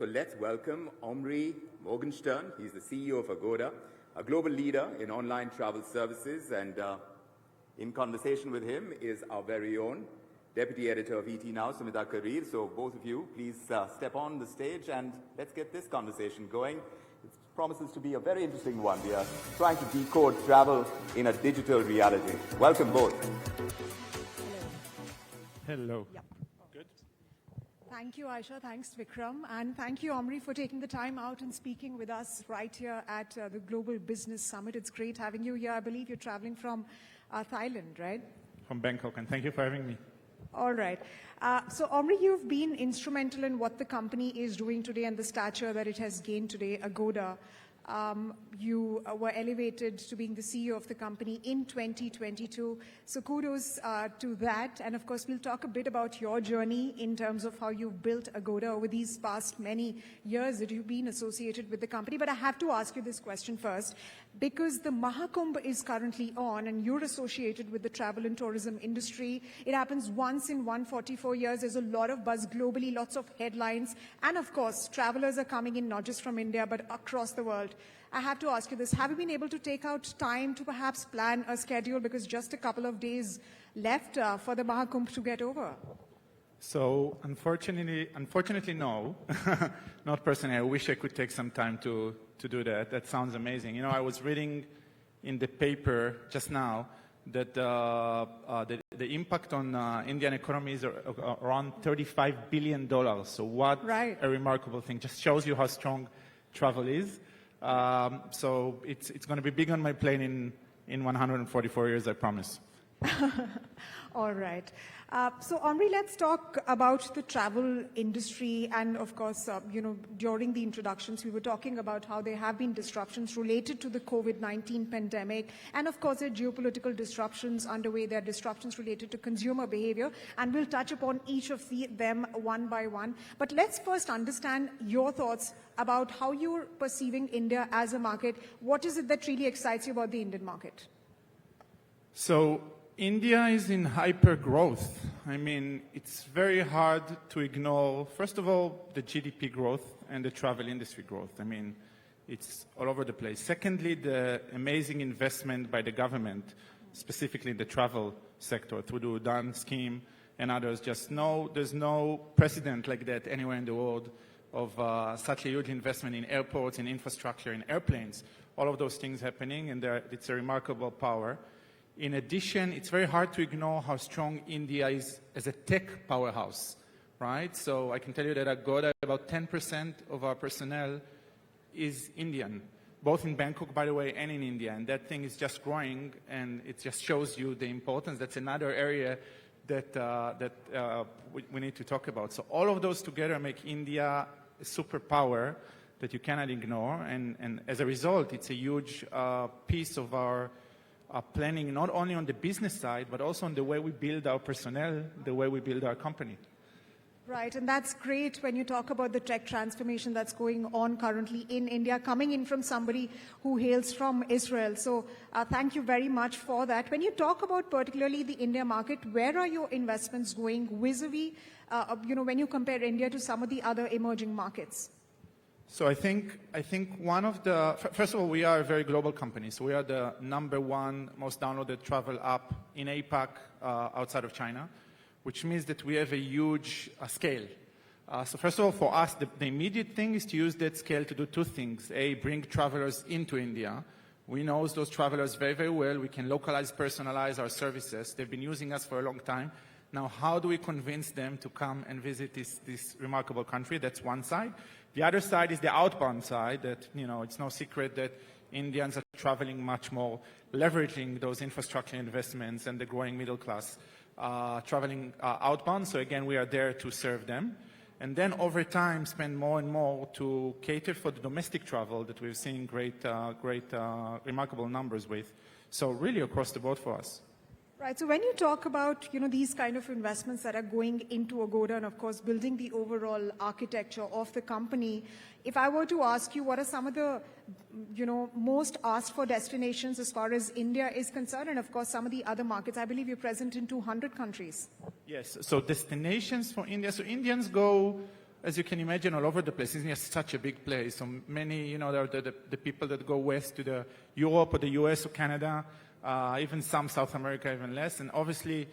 So let's welcome Omri Morgenshtern. He's the CEO of Agoda, a global leader in online travel services. And in conversation with him is our very own Deputy Editor of ET Now, Sumita Karir. So both of you, please step on the stage and let's get this conversation going. It promises to be a very interesting one. We are trying to decode travel in a digital reality. Welcome both. Hello. Yep. Good. Thank you, Aisha. Thanks, Vikram. And thank you, Omri, for taking the time out and speaking with us right here at the Global Business Summit. It's great having you here. I believe you're traveling from Thailand, right? From Bangkok, and thank you for having me. All right. So, Omri, you've been instrumental in what the company is doing today and the stature that it has gained today, Agoda. You were elevated to being the CEO of the company in 2022. So kudos to that. And of course, we'll talk a bit about your journey in terms of how you've built Agoda over these past many years that you've been associated with the company. But I have to ask you this question first, because the Mahakumbh is currently on and you're associated with the travel and tourism industry. It happens once in 144 years. There's a lot of buzz globally, lots of headlines. And of course, travelers are coming in not just from India, but across the world. I have to ask you this. Have you been able to take out time to perhaps plan a schedule, because just a couple of days left for the Mahakumbh to get over? So unfortunately, no. Not personally. I wish I could take some time to do that. That sounds amazing. You know, I was reading in the paper just now that the impact on Indian economy is around $35 billion. So what a remarkable thing. Just shows you how strong travel is. So it's going to be big on my plane in 144 years, I promise. All right. So, Omri, let's talk about the travel industry. And of course, during the introductions, we were talking about how there have been disruptions related to the COVID-19 pandemic. And of course, there are geopolitical disruptions underway. There are disruptions related to consumer behavior. And we'll touch upon each of them one by one. But let's first understand your thoughts about how you're perceiving India as a market. What is it that really excites you about the Indian market? So, India is in hyper growth. I mean, it's very hard to ignore, first of all, the GDP growth and the travel industry growth. I mean, it's all over the place. Secondly, the amazing investment by the government, specifically the travel sector, through the Udan scheme and others. There's no precedent like that anywhere in the world of such a huge investment in airports, in infrastructure, in airplanes. All of those things happening, and it's a remarkable power. In addition, it's very hard to ignore how strong India is as a tech powerhouse, right? So I can tell you that at Agoda, about 10% of our personnel is Indian, both in Bangkok, by the way, and in India. And that thing is just growing, and it just shows you the importance. That's another area that we need to talk about. So all of those together make India a superpower that you cannot ignore. And as a result, it's a huge piece of our planning, not only on the business side, but also on the way we build our personnel, the way we build our company. Right, and that's great when you talk about the tech transformation that's going on currently in India, coming in from somebody who hails from Israel. So thank you very much for that. When you talk about particularly the India market, where are your investments going vis-a-vis, when you compare India to some of the other emerging markets? So I think one of the, first of all, we are a very global company. So we are the #1 most downloaded travel app in APAC outside of China, which means that we have a huge scale. So first of all, for us, the immediate thing is to use that scale to do two things. A, bring travelers into India. We know those travelers very, very well. We can localize, personalize our services. They've been using us for a long time. Now, how do we convince them to come and visit this remarkable country? That's one side. The other side is the outbound side that, it's no secret that Indians are traveling much more, leveraging those infrastructure investments and the growing middle class, traveling outbound. So again, we are there to serve them. And then over time, spend more and more to cater for the domestic travel that we've seen great, remarkable numbers with. So really across the board for us. Right. So when you talk about, these kind of investments that are going into Agoda and, of course, building the overall architecture of the company, if I were to ask you what are some of the, most asked for destinations as far as India is concerned, and, of course, some of the other markets, I believe you're present in 200 countries. Yes. So destinations for India. So Indians go as you can imagine, all over the place. India is such a big place. So many, there are the people that go west to the Europe or the US or Canada, even some South America, even less. And obviously,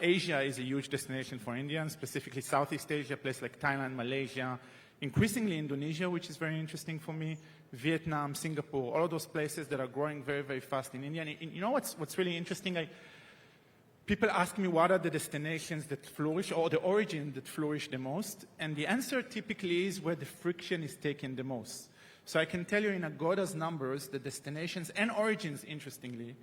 Asia is a huge destination for Indians, specifically Southeast Asia, places like Thailand, Malaysia, increasingly Indonesia, which is very interesting for me, Vietnam, Singapore, all of those places that are growing very, very fast in India. And you know what's really interesting? People ask me what are the destinations that flourish or the origin that flourish the most, and the answer typically is where the friction is taken the most. So I can tell you in Agoda's numbers, the destinations and origins, interestingly,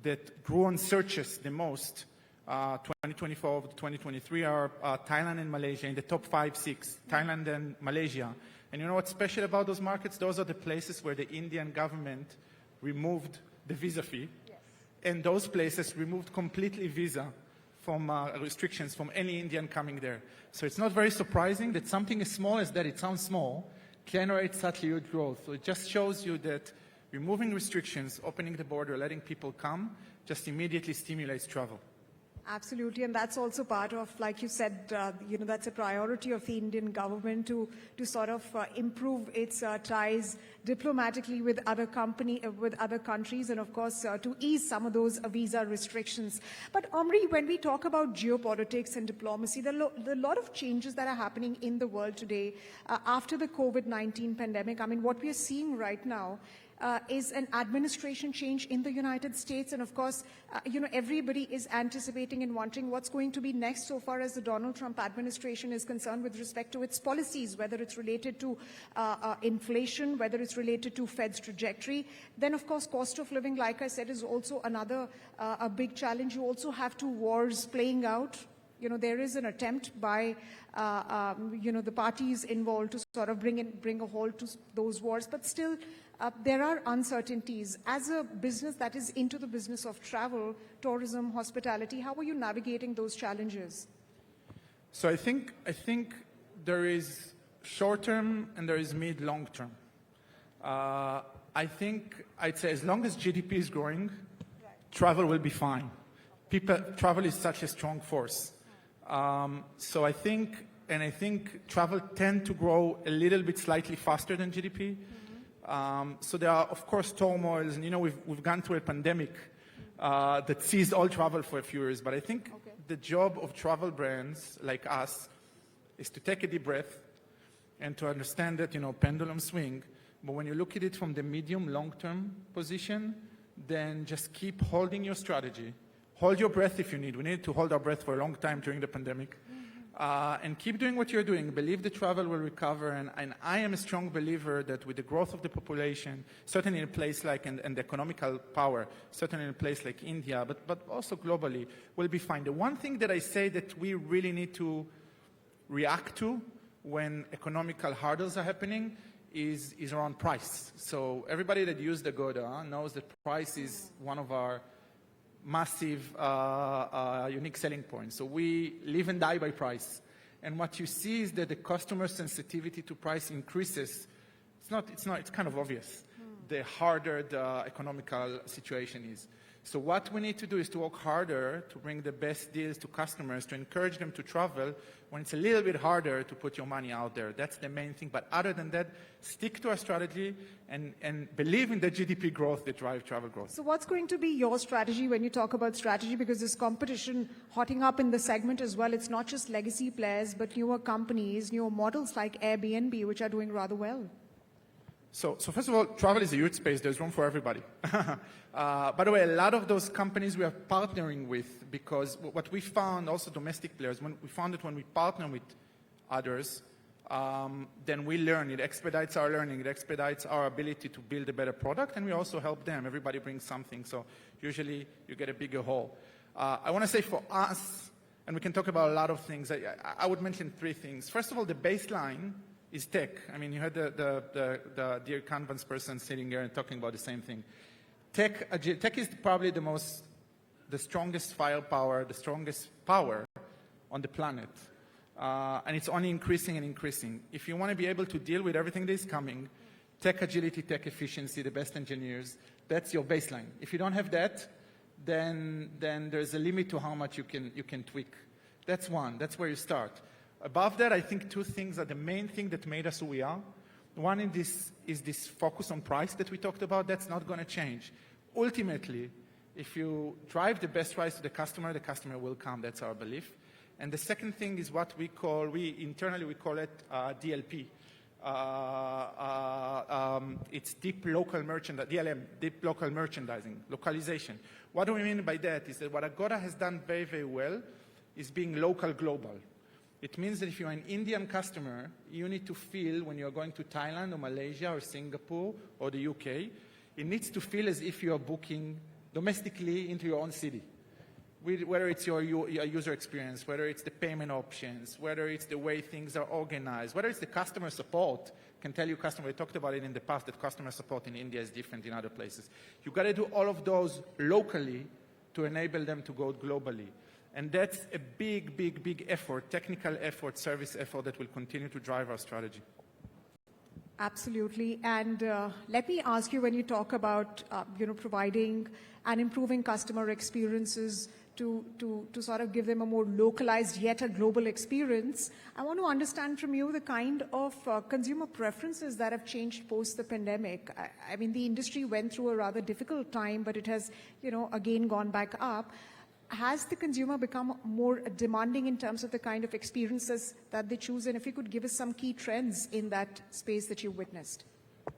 that grew on searches the most, 2024 to 2023 are Thailand and Malaysia in the top 5, 6, Thailand and Malaysia. And you know what's special about those markets? Those are the places where the Indian government removed the visa fee. And those places removed completely visa from restrictions from any Indian coming there. So it's not very surprising that something as small as that, it sounds small, generates such huge growth. So it just shows you that removing restrictions, opening the border, letting people come, just immediately stimulates travel. Absolutely, and that's also part of, like you said, that's a priority of the Indian government to sort of improve its ties diplomatically with other countries, and of course to ease some of those visa restrictions. But Omri, when we talk about geopolitics and diplomacy, there are a lot of changes that are happening in the world today after the COVID-19 pandemic. I mean, what we are seeing right now is an administration change in the United States. And of course, everybody is anticipating and wondering what's going to be next so far as the Donald Trump administration is concerned with respect to its policies, whether it's related to inflation, whether it's related to Fed's trajectory. Then, of course, cost of living, like I said, is also another a big challenge. You also have two wars playing out. There is an attempt by, the parties involved to sort of bring a halt to those wars, but still there are uncertainties. As a business that is into the business of travel, tourism, hospitality, how are you navigating those challenges? So I think there is short-term and there is mid-long-term. I'd say as long as GDP is growing, travel will be fine. Travel is such a strong force. So I think travel tend to grow a little bit slightly faster than GDP. So there are, of course, turmoils, and we've gone through a pandemic that seized all travel for a few years. But I think the job of travel brands like us is to take a deep breath and to understand that, pendulum swing. But when you look at it from the medium, long-term position, then just keep holding your strategy. Hold your breath if you need. We needed to hold our breath for a long time during the pandemic. And keep doing what you're doing. Believe the travel will recover. And I am a strong believer that with the growth of the population, certainly in a place like, and the economical power, certainly in a place like India, but also globally, we'll be fine. The one thing that I say that we really need to react to when economical hurdles are happening is around price. So everybody that used Agoda knows that price is one of our massive unique selling points. So we live and die by price. And what you see is that the customer sensitivity to price increases. It's kind of obvious. The harder the economical situation is. So what we need to do is to work harder to bring the best deals to customers, to encourage them to travel when it's a little bit harder to put your money out there. That's the main thing. But other than that, stick to our strategy and believe in the GDP growth that drives travel growth. So what's going to be your strategy when you talk about strategy? Because there's competition hotting up in the segment as well. It's not just legacy players, but newer companies, newer models like Airbnb, which are doing rather well. So first of all, travel is a huge space. There's room for everybody. By the way, a lot of those companies we are partnering with, because what we found, also domestic players, when we found that when we partner with others, then we learn. It expedites our learning. It expedites our ability to build a better product, and we also help them. Everybody brings something, so usually you get a bigger haul. I want to say for us, and we can talk about a lot of things, I would mention 3 things. First of all, the baseline is tech. I mean, you heard the dear Kanban's person sitting here and talking about the same thing. Tech is probably the strongest firepower, the strongest power on the planet. And it's only increasing and increasing. If you want to be able to deal with everything that is coming, tech agility, tech efficiency, the best engineers, that's your baseline. If you don't have that, then there's a limit to how much you can tweak. That's one. That's where you start. Above that, I think two things are the main thing that made us who we are. One is this focus on price that we talked about. That's not going to change. Ultimately, if you drive the best price to the customer will come. That's our belief. And the second thing is what internally we call it DLP. It's deep local merchandising, DLM, deep local merchandising, localization. What do we mean by that? Is that what Agoda has done very, very well is being local global. It means that if you're an Indian customer, you need to feel when you're going to Thailand or Malaysia or Singapore or the UK, it needs to feel as if you're booking domestically into your own city. Whether it's your user experience, whether it's the payment options, whether it's the way things are organized, whether it's the customer support. I can tell you, we talked about it in the past, that customer support in India is different in other places. You've got to do all of those locally to enable them to go globally. And that's a big, big, big effort, technical effort, service effort that will continue to drive our strategy. Absolutely. And let me ask you, when you talk about providing and improving customer experiences to sort of give them a more localized yet a global experience, I want to understand from you the kind of consumer preferences that have changed post the pandemic. I mean, the industry went through a rather difficult time, but it has, again gone back up. Has the consumer become more demanding in terms of the kind of experiences that they choose? And if you could give us some key trends in that space that you witnessed.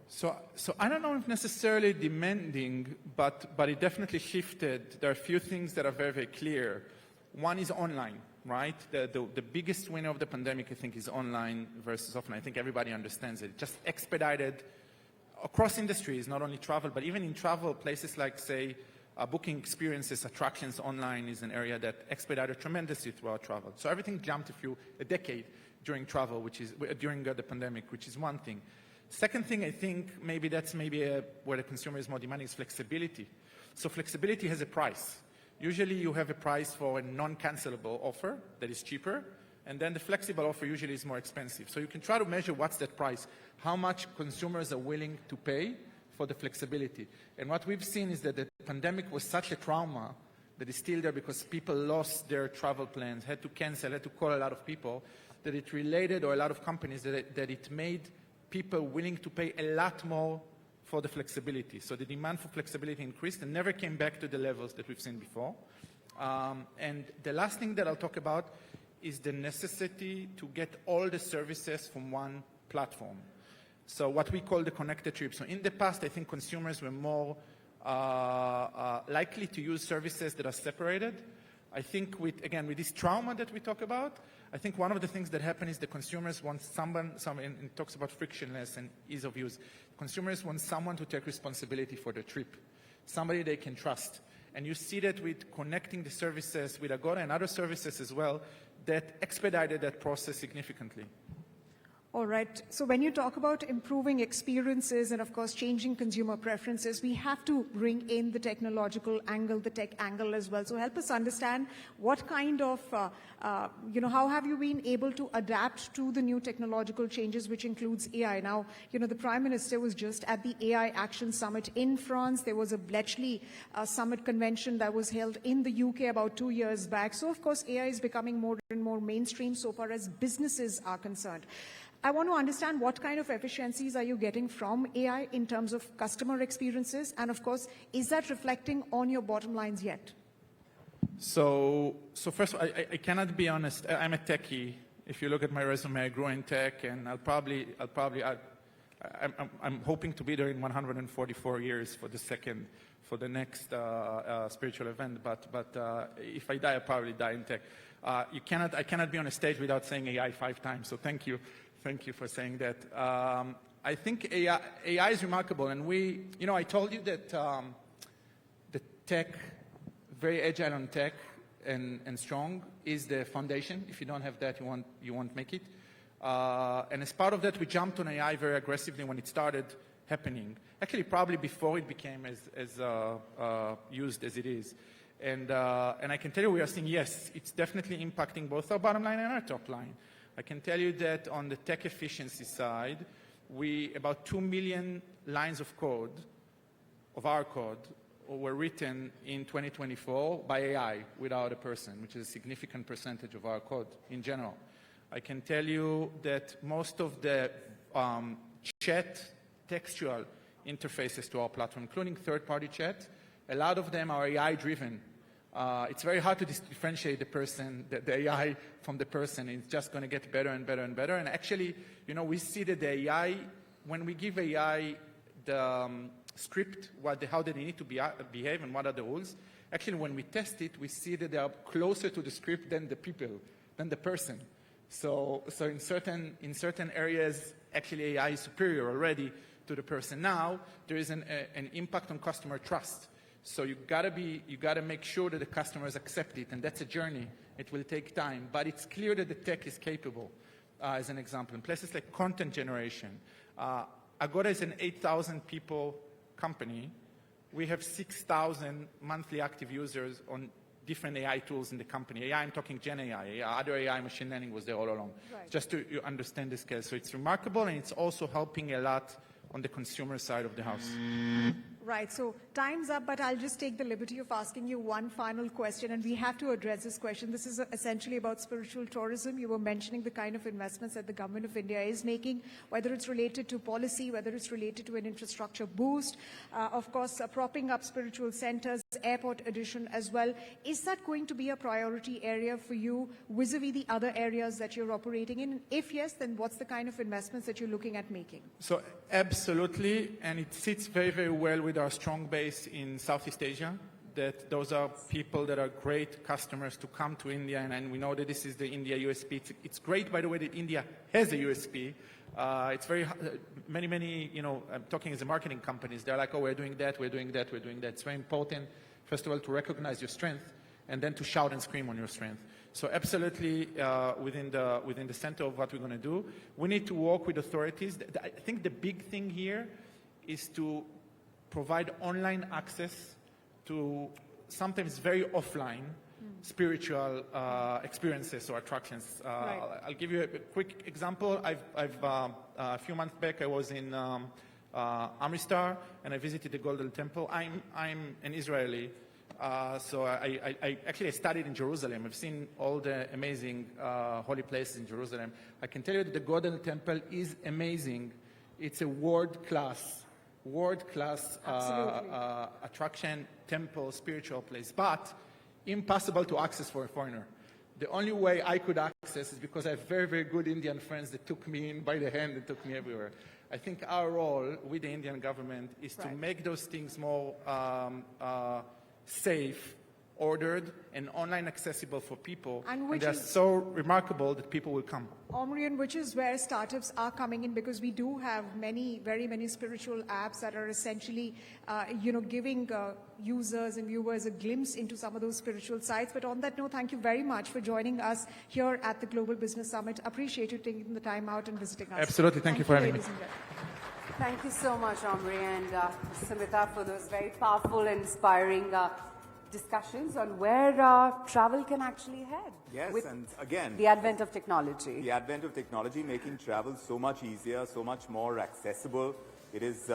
So I don't know if necessarily demanding, but it definitely shifted. There are a few things that are very, very clear. One is online, right? The biggest winner of the pandemic, I think, is online versus offline. I think everybody understands it. Just expedited across industries, not only travel, but even in travel, places like, say, booking experiences, attractions online is an area that expedited tremendously throughout travel. So everything jumped a decade during travel, during the pandemic, which is one thing. Second thing, I think that's where the consumer is more demanding is flexibility. So flexibility has a price. Usually you have a price for a non-cancelable offer that is cheaper, and then the flexible offer usually is more expensive. So you can try to measure what's that price, how much consumers are willing to pay for the flexibility. And what we've seen is that the pandemic was such a trauma that is still there because people lost their travel plans, had to cancel, had to call a lot of people, that it related, or a lot of companies, that it made people willing to pay a lot more for the flexibility. So the demand for flexibility increased and never came back to the levels that we've seen before. And the last thing that I'll talk about is the necessity to get all the services from one platform. So what we call the connected trip. So in the past, I think consumers were more likely to use services that are separated. I think with this trauma that we talk about, I think one of the things that happen is the consumers want someone, and it talks about frictionless and ease of use. Consumers want someone to take responsibility for the trip, somebody they can trust. And you see that with connecting the services with Agoda and other services as well, that expedited that process significantly. All right. So when you talk about improving experiences and, of course, changing consumer preferences, we have to bring in the technological angle, the tech angle as well. So help us understand what kind of, how have you been able to adapt to the new technological changes, which includes AI? Now, the Prime Minister was just at the AI Action Summit in France. There was a Bletchley Summit convention that was held in the UK about 2 years back. So, of course, AI is becoming more and more mainstream so far as businesses are concerned. I want to understand what kind of efficiencies are you getting from AI in terms of customer experiences? And of course, is that reflecting on your bottom lines yet? So first, I cannot be honest. I'm a techie. If you look at my resume, I grew in tech, and I'm hoping to be there in 144 years for the next spiritual event. But if I die, I'll probably die in tech. I cannot be on a stage without saying AI 5 times. So thank you. Thank you for saying that. I think AI is remarkable, and I told you that the tech, very agile on tech and strong, is the foundation. If you don't have that, you won't make it. And as part of that, we jumped on AI very aggressively when it started happening. Actually, probably before it became as used as it is. And I can tell you, we are seeing, yes, it's definitely impacting both our bottom line and our top line. I can tell you that on the tech efficiency side, about 2 million lines of our code, were written in 2024 by AI without a person, which is a significant percentage of our code in general. I can tell you that most of the chat textual interfaces to our platform, including third-party chat, a lot of them are AI-driven. It's very hard to differentiate the person, the AI from the person. It's just going to get better and better and better. And actually, you know, we see that the AI, when we give AI the script, how they need to behave and what are the rules, actually when we test it, we see that they are closer to the script than the people, than the person. So in certain areas, actually AI is superior already to the person. Now, there is an impact on customer trust. So you gotta make sure that the customers accept it, and that's a journey. It will take time, but it's clear that the tech is capable. As an example, in places like content generation, Agoda is an 8,000 people company. We have 6,000 monthly active users on different AI tools in the company. AI, I'm talking Gen AI. Other AI, machine learning was there all along. Right. Just to understand the scale. So it's remarkable, and it's also helping a lot on the consumer side of the house. Right, so time's up, but I'll just take the liberty of asking you one final question, and we have to address this question. This is essentially about spiritual tourism. You were mentioning the kind of investments that the government of India is making, whether it's related to policy, whether it's related to an infrastructure boost, of course, propping up spiritual centers, airport addition as well. Is that going to be a priority area for you vis-a-vis the other areas that you're operating in? If yes, then what's the kind of investments that you're looking at making? So absolutely, and it sits very, very well with our strong base in Southeast Asia, that those are people that are great customers to come to India, and we know that this is the India USP. It's great, by the way, that India has a USP. It's very, many, you know, I'm talking as a marketing companies, they're like, oh, we're doing that, we're doing that, we're doing that. It's very important, first of all, to recognize your strength, and then to shout and scream on your strength. So absolutely within the center of what we're going to do. We need to work with authorities. I think the big thing here is to provide online access to sometimes very offline spiritual experiences or attractions. Right. I'll give you a quick example. A few months back, I was in Amritsar, and I visited the Golden Temple. I'm an Israeli, so I actually studied in Jerusalem. I've seen all the amazing holy places in Jerusalem. I can tell you that the Golden Temple is amazing. It's a world-class attraction, temple, spiritual place, but impossible to access for a foreigner. The only way I could access is because I have very, very good Indian friends that took me in by the hand and took me everywhere. I think our role with the Indian government is to make those things more safe, ordered, and online accessible for people. And they're so remarkable that people will come. Omri, which is where startups are coming in, because we do have very many spiritual apps that are essentially, giving users and viewers a glimpse into some of those spiritual sites. But on that note, thank you very much for joining us here at the Global Business Summit. Appreciate you taking the time out and visiting us. Absolutely. Thank you for having me. Thank you so much, Omri and Smita, for those very powerful and inspiring discussions on where travel can actually head. Yes, and again, the advent of technology. The advent of technology making travel so much easier, so much more accessible. It is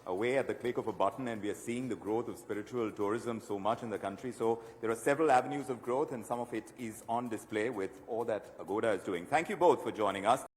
away at the click of a button, and we are seeing the growth of spiritual tourism so much in the country. So there are several avenues of growth, and some of it is on display with all that Agoda is doing. Thank you both for joining us.